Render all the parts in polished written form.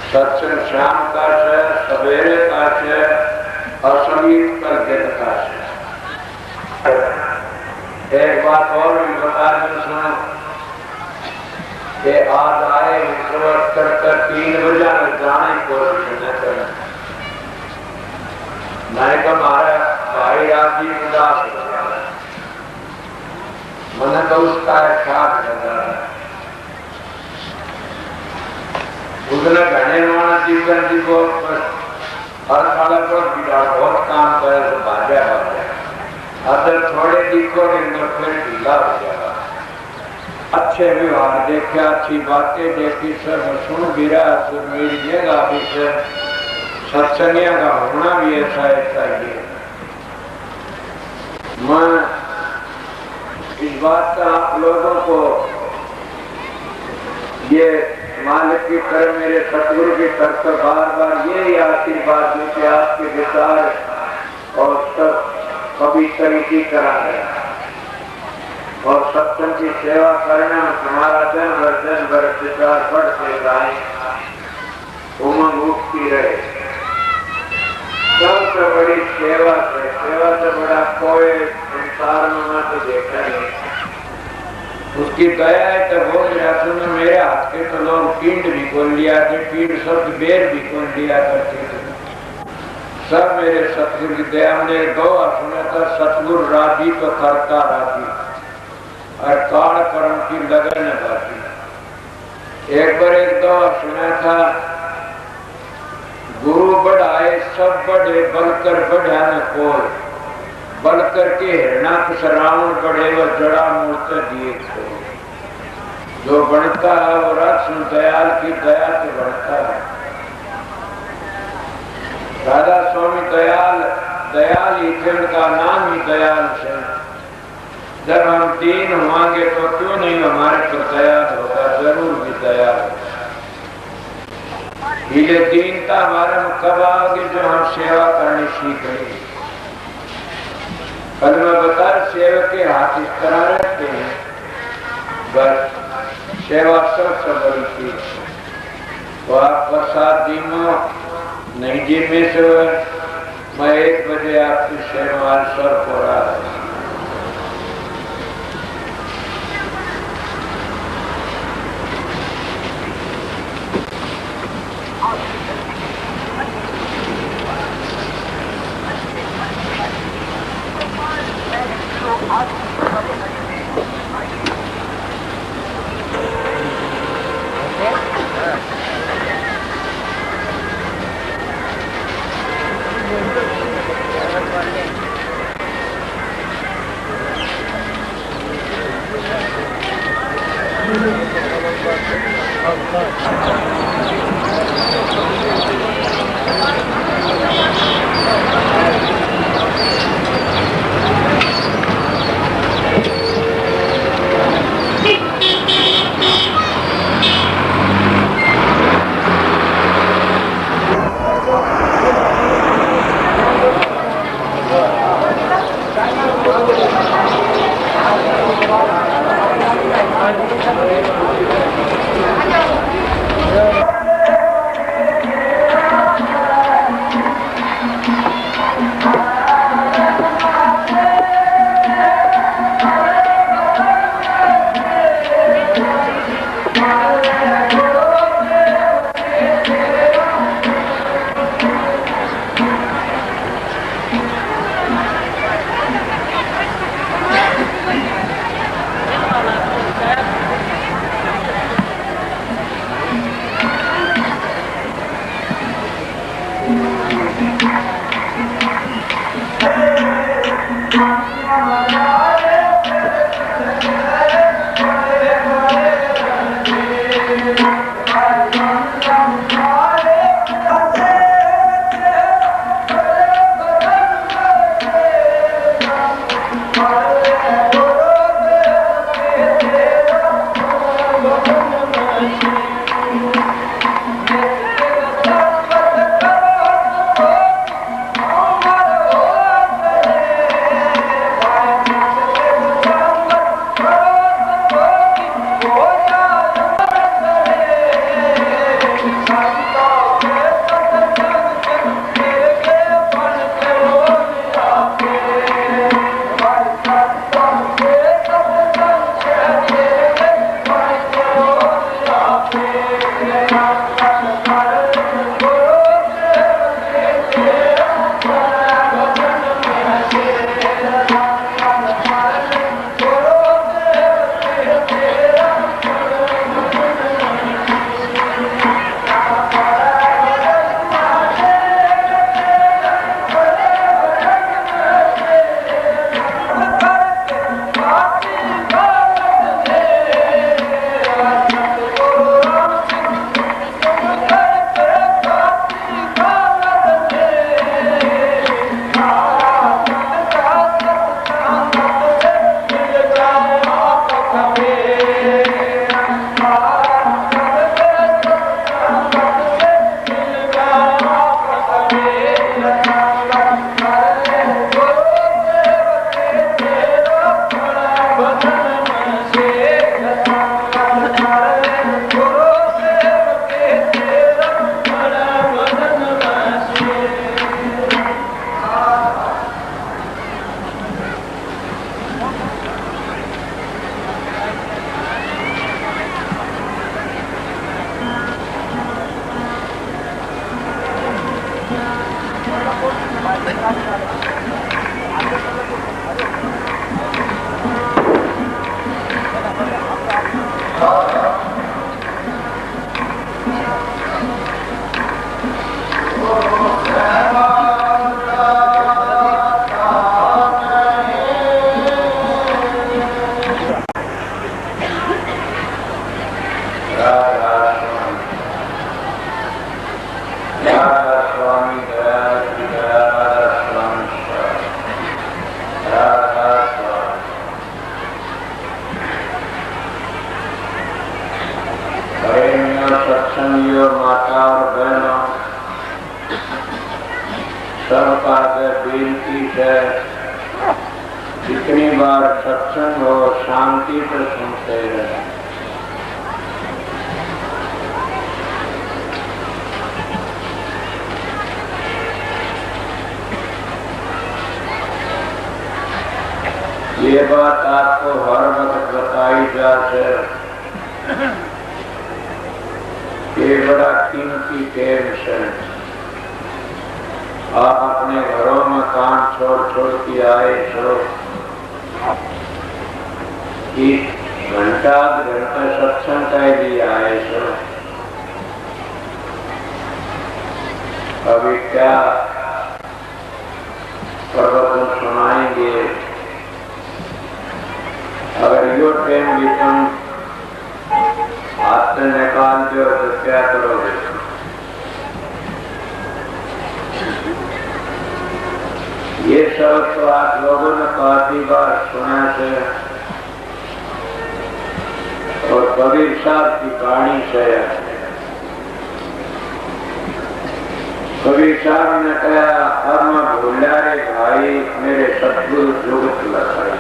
सत्संग शाम का है, सवेरे का है और संगीत कल दिन का है। एक बात और भी बता दूं सुनो कि आज आए कर 3 बजे में जाने की कोशिश न करें। नहीं तो हमारा भाई राजी उदास हो गया, मन तो उसका ख्याल लगा उसने घने माना जीवन जी को हर साल पर बिना बहुत काम करे तो भाजा अगर थोड़े दिखो फिर ढीला हो जाएगा। अच्छे विभाग देखे, अच्छी बातें देखी, सब सुन गिरा मेरी जगह भी से सत्संगिया का होना भी ऐसा चाहिए। मैं इस बात का आप लोगों को ये मालिक की तरफ, मेरे सतगुरु की तरफ से बार बार ये आशीर्वाद दो कि आपके विचार और सब कभी तरीकी करा है और सत्संग की सेवा करना हमारा दिन भर विचार बढ़ते जाए, उमंग उठती रहे। सबसे बड़ी सेवा से बड़ा कोई संसार में मैं तो देखा नहीं। उसकी दया है तो हो गया। तुमने मेरे हाथ के तो लोग पिंड भी खोल लिया थे, पिंड शब्द बेर भी खोल दिया करते थे। सब मेरे सतगुरु की दया ने दो सुना था, सतगुरु राजी तो करता राजी और काल कर्म की लगन बाजी। एक बार एक दो सुना था, गुरु बढ़ाए सब बढ़े बलकर बढ़ा न कोई, बल करके हिरणा कुछ रावण बढ़े व जड़ा मूर्त दिए को। जो बनता है वो रस दयाल की दया से बनता है। राधा स्वामी दयाल ही थे, उनका नाम ही दयाल से। जब हम दीन होंगे तो क्यों नहीं हमारे पर दयाल होगा, जरूर भी दयाल होगा। ये दीनता हमारे में कब आओगी जो हम सेवा करनी सीखेंगे। कल मैं बता, सेवक के हाथ इस तरह रहते हैं, बस सेवा सबसे बड़ी चीज। तो आप प्रसाद जी में नहीं जी में से मैं 1 बजे आपकी सेवा सर हो रहा है। सत्संगियों, माता और बहनों, सबका बेनती है, जितनी बार सत्संग हो शांति से सुनते रहे। ये बात आपको हर वक्त बताई जाए, ये बड़ा कीमती टेम है। आप अपने घरों में काम छोड़ छोड़ के आए हो, घंटा सत्संग का लिए आए हो। अभी क्या प्रवचन सुनाएंगे? अगर यो टाइम भी तुम हाथ से निकाल दो तो क्या करोगे? ये सब तो आप लोगों ने काफी बार सुना है और कबीर साहब की कहानी से। कबीर साहब ने कहा, अब मैं भूला रे भाई, मेरे सतगुरु जुगत लगाई।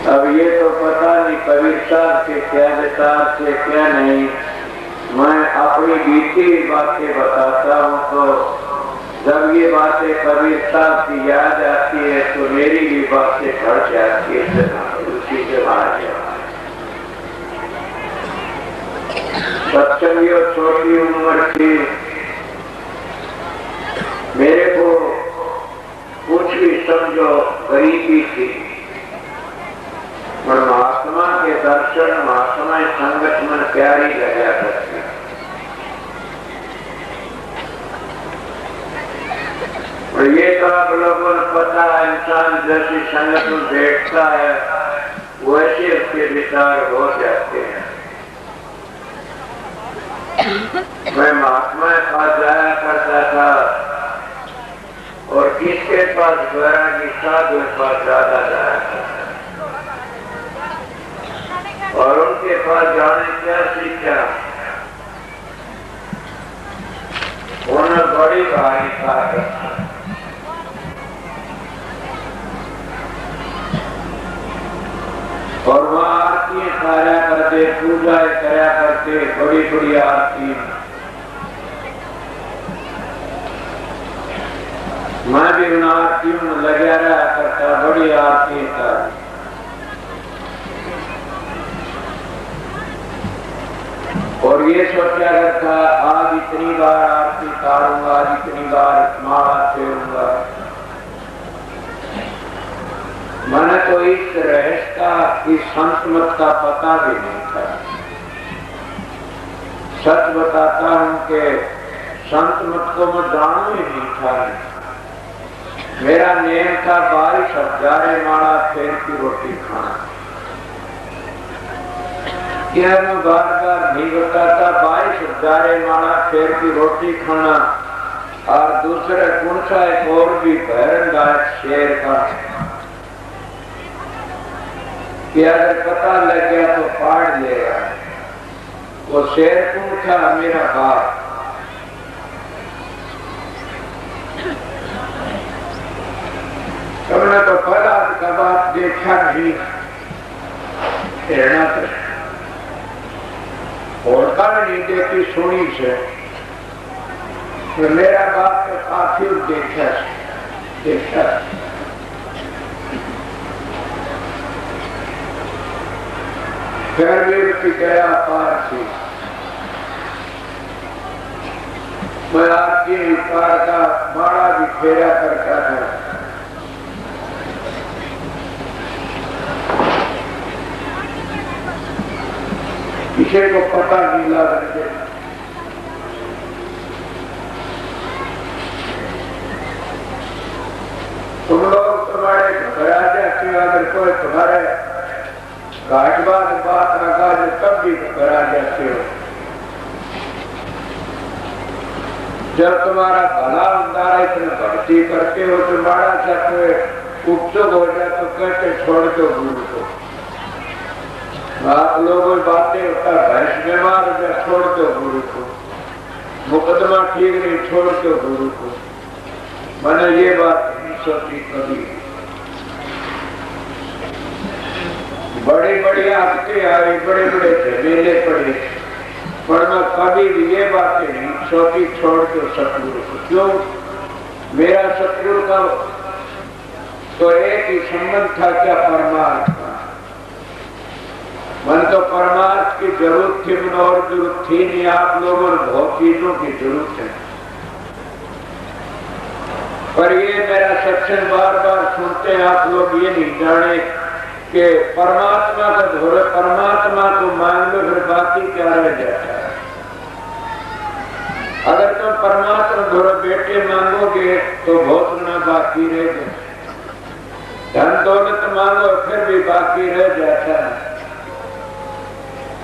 अब ये तो पता नहीं कबीर साहब के क्या विचार से क्या नहीं, मैं अपनी बीती बातें बताता हूँ। तो जब ये बातें कबीर साहब की याद आती है तो मेरी भी बातें बढ़ जाती है, उसी से बाहर जाती है। सत्संगियों, छोटी उम्र की मेरे को कुछ भी समझो गरीबी थी, पर महात्मा के दर्शन, महात्मा संगत में प्यारी लगा करती। और ये तो आप लोगों को पता है, इंसान जैसी संगत में बैठता है वैसे उसके विचार हो जाते हैं। मैं महात्मा के पास जाया करता था और किसके पास वैरागी साधु के पास ज्यादा जाया करता, और उनके पास जाने क्या सीखा, उन्हें बड़ी भारी ताकत, और वहाँ आरती कराया करते, पूजा कराया करते, बड़ी बड़ी आरती। मैं भी उन आरतियों में लगा रहा करता, बड़ी आरती था। और ये सोचा करता, आज इतनी बार आरती तारूंगा, आज इतनी बार माला फेरूंगा। मैंने तो इस रहस्य का, इस संत मत का पता भी नहीं था। सच बताता हूं कि संत मत को मैं जानू ही नहीं था। मेरा नेम था 22,000 माला फेर की रोटी खाना। क्या मैं बार बार नहीं बताता, 22,000 माला फेर की रोटी खाना, और दूसरे कौन सा एक और भी भैरंगा शेर का, कि अगर पता लग गया तो फाड़ लेगा। वो शेर कौन था? मेरा बाप। तुमने तो पहला का बाप देखा नहीं, कहना और का नहीं देखी, सुनी से। तो मेरा बाप तो काफी देखा फिर भी उसकी गया पार थी। मैं आपकी पार का माड़ा भी फेरा करता था। किसी को पता नहीं लगे। तुम लोग तुम्हारे घबरा जाते, अगर कोई तुम्हारे घाटबाज बात लगा जो तब भी घबरा जाते हो। जब तुम्हारा भला होता है इतने भक्ति करते हो, तुम्हारा सा कोई उपसुक हो जाए तो कहते छोड़ दो गुरु को। आप लोगों बातें होता भैंस बीमार हो जाए छोड़ दो गुरु को, मुकदमा ठीक नहीं छोड़ दो गुरु को। मैंने ये बात नहीं सोची कभी। बड़ी बड़ी आपके आई, बड़े बड़े झमेले पड़े, पर मैं कभी भी ये बातें नहीं सोची छोड़ दो सतगुरु को। क्यों? मेरा सतगुरु का तो एक ही संबंध था, क्या? परमार्थ का। मन तो परमार्थ की जरूरत थी, मन और जरूरत थी नहीं। आप लोगों को बहुत चीजों की जरूरत है, पर ये मेरा सत्संग बार बार सुनते हैं आप लोग, ये नहीं जाने कि परमात्मा का धोरे परमात्मा को मांग लो, फिर बाकी क्या रह जाता है। अगर तुम परमात्मा धोरे बेटे मांगोगे तो बहुत ना बाकी रह जाए। धन दौलत मांगो फिर भी बाकी रह जाता है।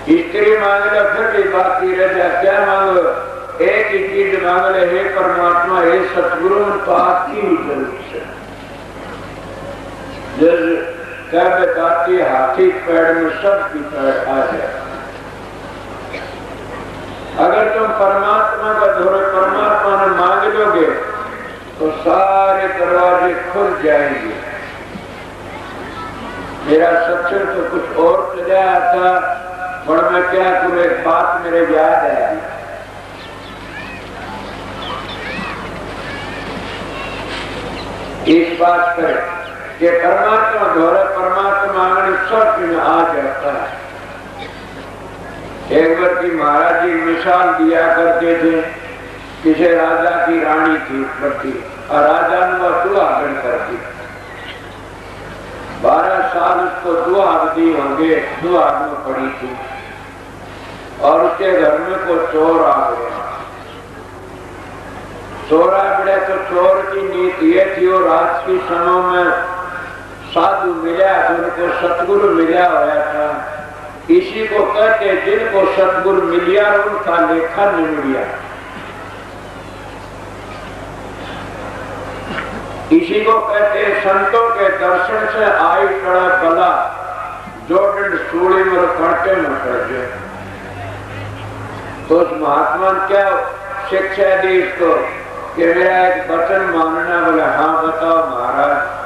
स्त्री मांग लो फिर भी बाकी रह जाए। क्या मांगो? एक ही चीज मांग ले, हे परमात्मा, हे सतगुरु, तो आपकी ही जरूरत है। क्या बताती हाथी पैर में सबकी पैर आ जाए। अगर तुम परमात्मा का धोरे परमात्मा ने मांग लोगे तो सारे दरवाजे खुल जाएंगे। मेरा सत्संग तो कुछ और चला आता, पर मैं क्या करूं, एक बात मेरे याद आई। इस बात पर कि परमात्मा धोरे परमात्मा मांगने सब में आ जाता है। एक बार की महाराज जी मिसाल दिया करते थे, किसी राजा की रानी थी पति, और राजा ने वह दुआगन कर दी। 12 साल उसको दुआगदी होंगे, दुआग में पड़ी थी, और उसके घर में को चोर आ गया। चोरा बड़े तो चोर की नीति ये थी, और रात की समय में साधु मिला, उनको सतगुरु मिला हुआ था। इसी को कहते जिनको सतगुरु मिलिया उनका लेखा नहीं मिलिया। इसी को कहते संतों के दर्शन से आई पड़ा बला, जो दंड सूली में कांटे में कर दे। तो उस महात्मा ने क्या शिक्षा दी इसको कि मेरा एक वचन मानना। बोला हाँ बताओ महाराज,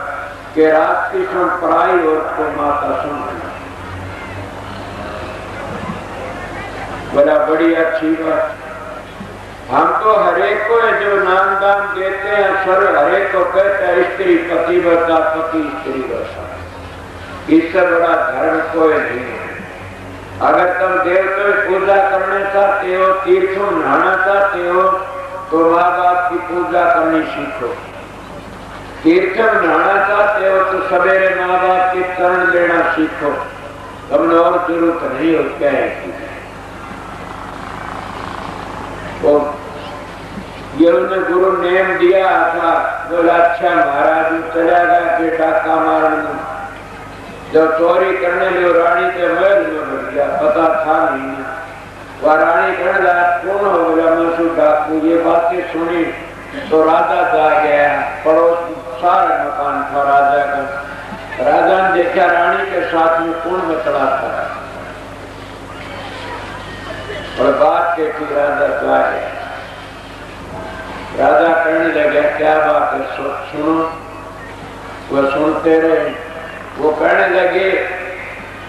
कि रात की सुन पराई और को माता सुन। बोला बड़ी अच्छी बात, हम तो हरेक को जो नाम दान देते हैं सर हरेक को कहता है स्त्री पति बता, पति स्त्री बता। इससे बड़ा धर्म कोई नहीं है। अगर तुम देवता की पूजा करना चाहते हो, तीर्थों में नहाना चाहते हो, तो माँ बाप की पूजा करनी सीखो। तीर्थ में नहाना चाहते हो तो सवेरे माँ बाप के चरण लेना सीखो। तुमने और जरूरत नहीं हो क्या है। तो ये उन्हें गुरु नेम दिया था। बोला अच्छा महाराज चला गया कि डाका मारने। जब चोरी करने लगे रानी के महल में बढ़ गया, पता था नहीं। वह रानी कहने लगा कौन हो? बोला मैं डाकू। ये बातें सुनी तो राजा जा गया। पड़ोस सारा मकान था राजा का। राजा ने देखा रानी के साथ में कौन मसला था, और बात के फिर राजा जा गया। राजा कहने लगे क्या बात है, सुनो। वो सुनते रहे। वो कहने लगे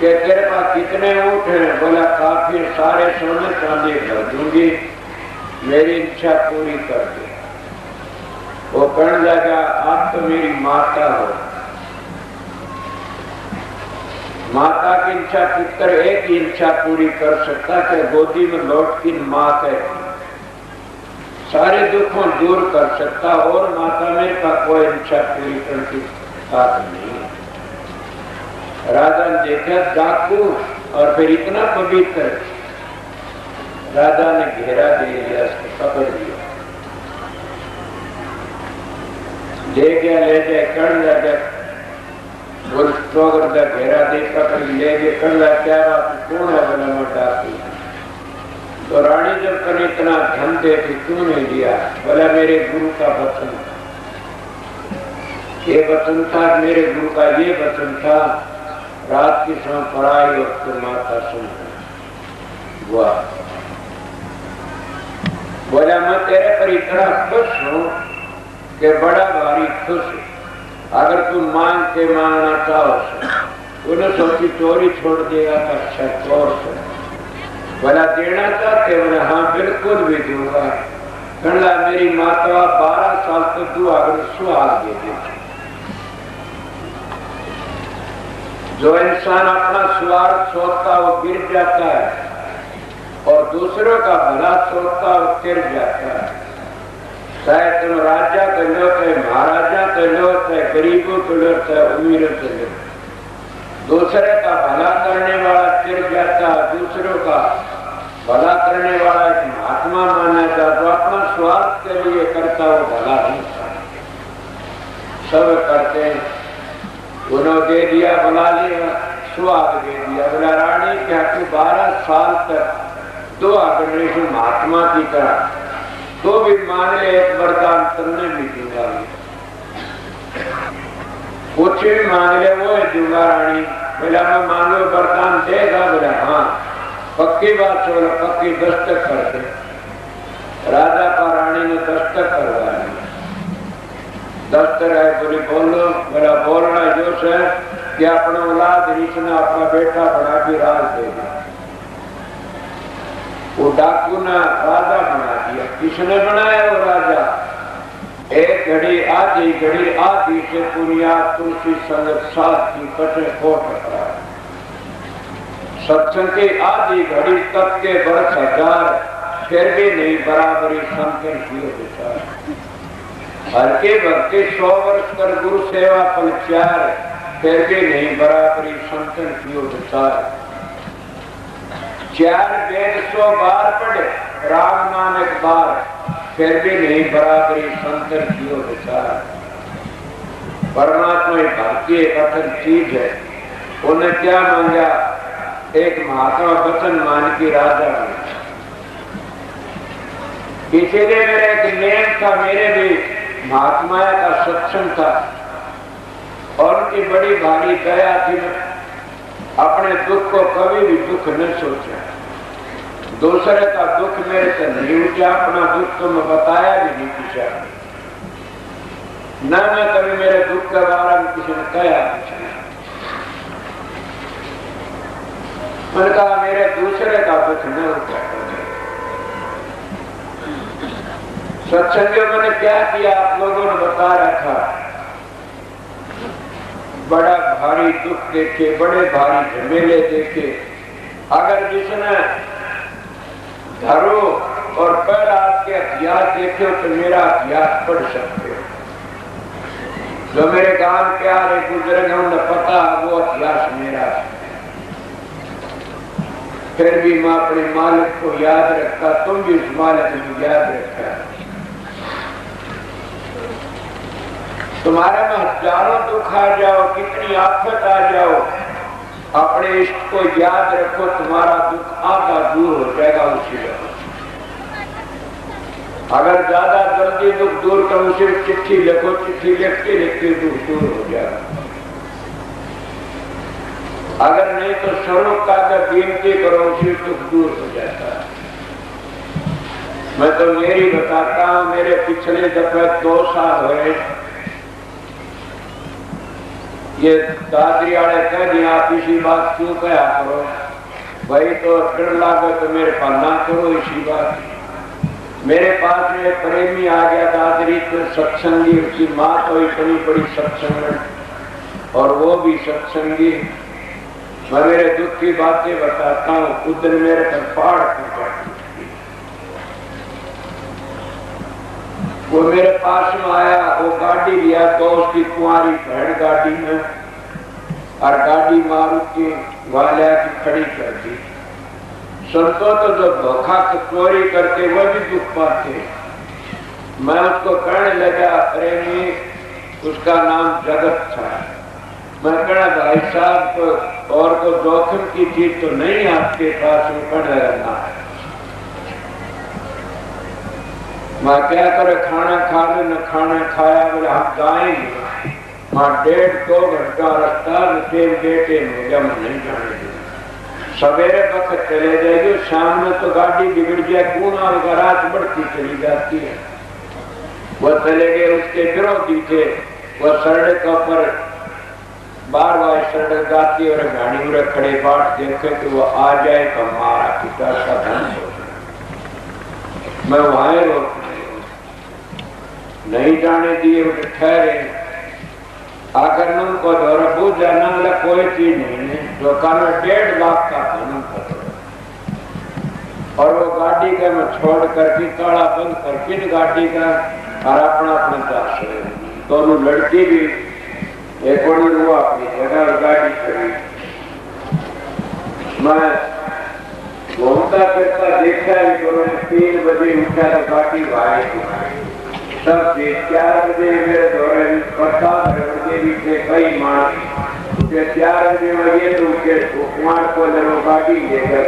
कि तेरे पास कितने ऊँट हैं? बोला काफी, सारे सोने चांदी कर दूंगी, मेरी इच्छा पूरी कर दे। वो कहने लगा आप तो मेरी माता हो। माता की इच्छा पुत्र एक ही इच्छा पूरी कर सकता कि गोदी में लौट की माँ कहती, सारे दुखों दूर कर सकता, और माता मेरे पास कोई इच्छा पूरी करती बात नहीं। राजा ने देखा डाकू और फिर इतना पवित्र, राजा ने घेरा दे लिया, उसको पकड़ लिया, ले गया, ले जाए कण लगा घेरा दे पकड़ ले गए। कण लगा क्या बात कौन है? बोला मैं डाकू। तो रानी जब कल इतना धन दे तो क्यों नहीं दिया? बोला मेरे गुरु का वचन, ये वचन था मेरे गुरु का, ये वचन था रात की समय पढ़ाई और फिर माता सुन। बोला मैं तेरे पर इतना खुश हूं कि बड़ा भारी खुश है। अगर तू मांग के मांगना चाहो उन्हें सोची चोरी छोड़ देगा। अच्छा चोर से बोला देना चाहते? बोला हाँ बिल्कुल भी दूंगा। कहला मेरी माता 12 साल तक तू अगर सुहाग दे देती। जो इंसान अपना स्वार्थ सोचता वो गिर जाता है और दूसरों का भला सोचता वो गिर जाता है। चाहे तुम राजा कर लो, चाहे महाराजा कर लो, चाहे गरीबों कर लो, चाहे अमीरों कर लो, दूसरे का भला करने वाला गिर जाता है। दूसरों का भला करने वाला एक महात्मा माना जाता, तो अपना स्वार्थ के लिए करता वो भला नहीं। सब करते हैं, उन्होंने दे दिया, बुला लिया, सुहाग दे दिया। बोला रानी क्या तू 12 साल तक दो अग्रणी महात्मा की तरह तो भी मान ले एक वरदान तुमने भी दूंगा, कुछ भी मांग ले वो दूंगा। रानी बोला मैं मांगो वरदान देगा? बोला हाँ पक्की बात छोड़ो, पक्की दस्तक कर दे। राजा का रानी ने दस्तक करवाया। दस्तक है बोली बोलो। बोला बोलना जो है कि अपना औलाद रीचना अपना बेटा बना के राज दे दिया। वो डाकू ने राजा बना दिया। किसने बनाया वो राजा? एक घड़ी आधी घड़ी आधी से बुनियाद तुलसी संगत साथ की कटे कोट रखा। सत्संग की आधी घड़ी तक के वर्ष 1000 फिर भी नहीं बराबरी संतन की विचार। हर के भक्ति 100 वर्ष कर गुरु सेवा पल 4 फिर भी नहीं बराबरी संतन की विचार। 4 वेद 100 बार पढ़े, राम नाम एक बार फिर भी नहीं बराबरी संतन की विचार। परमात्मा भक्ति एक अथक चीज है। उन्हें क्या मांगा? एक महात्मा वचन मान की राजा बना। इसीलिए मेरा एक नियम था, मेरे भी महात्मा का सत्संग था और उनकी बड़ी भारी दया थी। अपने दुख को कभी भी दुख न सोचा, दूसरे का दुख मेरे से नहीं उठा, अपना दुख तो मैं बताया भी नहीं किसी न मैं कभी मेरे दुख के बारे में किसी ने कहा। मैंने कहा मेरे दूसरे का दुख न उठा। सत्संगियों मैंने क्या किया आप लोगों ने बता रखा। बड़ा भारी दुख देखे, बड़े भारी झमेले देखे। अगर जिसने धरो और पर आपके हथियार देखे हो तो मेरा हथियार पढ़ सकते हो। जो मेरे गांव के आ रहे गुजरे उन्हें पता वो हथियार मेरा। फिर भी मैं अपने मालिक को याद रखता, तुम भी उस मालिक को याद रखा। तुम्हारे में हजारों दुख आ जाओ, कितनी आफत आ जाओ, अपने इष्ट को याद रखो, तुम्हारा दुख आधा दूर हो जाएगा उसी वक्त। अगर ज्यादा जल्दी दुख दूर करो उसे चिट्ठी लिखो, चिट्ठी लिखते लिखते दुख दूर हो जाएगा। अगर नहीं तो स्वरूप का विनती करो उसे दुख दूर हो जाता है। मैं तो मेरी बताता हूं, मेरे पिछले दफे 2 साल हुए ये दादरी वाले कह दिया आप इसी बात क्यों कहा करो भाई, तो डर लागे तो मेरे पास ना करो इसी बात। मेरे पास में प्रेमी आ गया दादरी तो सत्संगी, उसकी माँ तो इतनी बड़ी सत्संग और वो भी सत्संगी। मैं मेरे दुख की बातें बताता हूँ। उस दिन मेरे पर पहाड़ टूटा। वो मेरे पास में आया, वो गाड़ी लिया तो उसकी कुंवारी बहन गाड़ी में और गाड़ी मारुति वाले की खड़ी कर दी। संतों तो जो धोखा चोरी करते वो भी दुख पाते। मैं उसको कहने लगा, प्रेमी, उसका नाम जगत था। मैं कहना भाई साहब को और को जोखिम की चीज तो नहीं आपके पास, कहने लगा ना। मैं क्या करे, खाना खा ले न खाना खाया, बोले हम जाएंगे। मैं 1.5-2 घंटा रास्ता बेटे में जब नहीं जाने दे। सवेरे वक्त चले जाएगी, शाम में तो गाड़ी बिगड़ जाए, कूड़ा रात बढ़ती चली जाती है। वह चले गए, उसके विरोधी थे। वह सड़क पर बार सड़क जाती और गाड़ी में खड़े बाट देखे कि वो आ जाए तो हमारा पिता का धन हो जाए। मैं वहां रोक नहीं जाने दिए, उसे ठहरे। आकर उनको दौरा पूछ जाना वाला कोई चीज नहीं है, जो कान 1.5 लाख का धन कर। और वो गाड़ी का मैं छोड़ करके ताला बंद करके गाड़ी का और अपना जा दोनों लड़की भी एक हुआ अपनी जगह गाड़ी चली। मैं घूमता फिरता देखा 3 बजे उठा तो गाड़ी भाई सब 4 बजे मेरे दौरे के कई मार 4 बजे लगे तो उनके कुमार को गाड़ी लेकर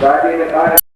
गाड़ी ने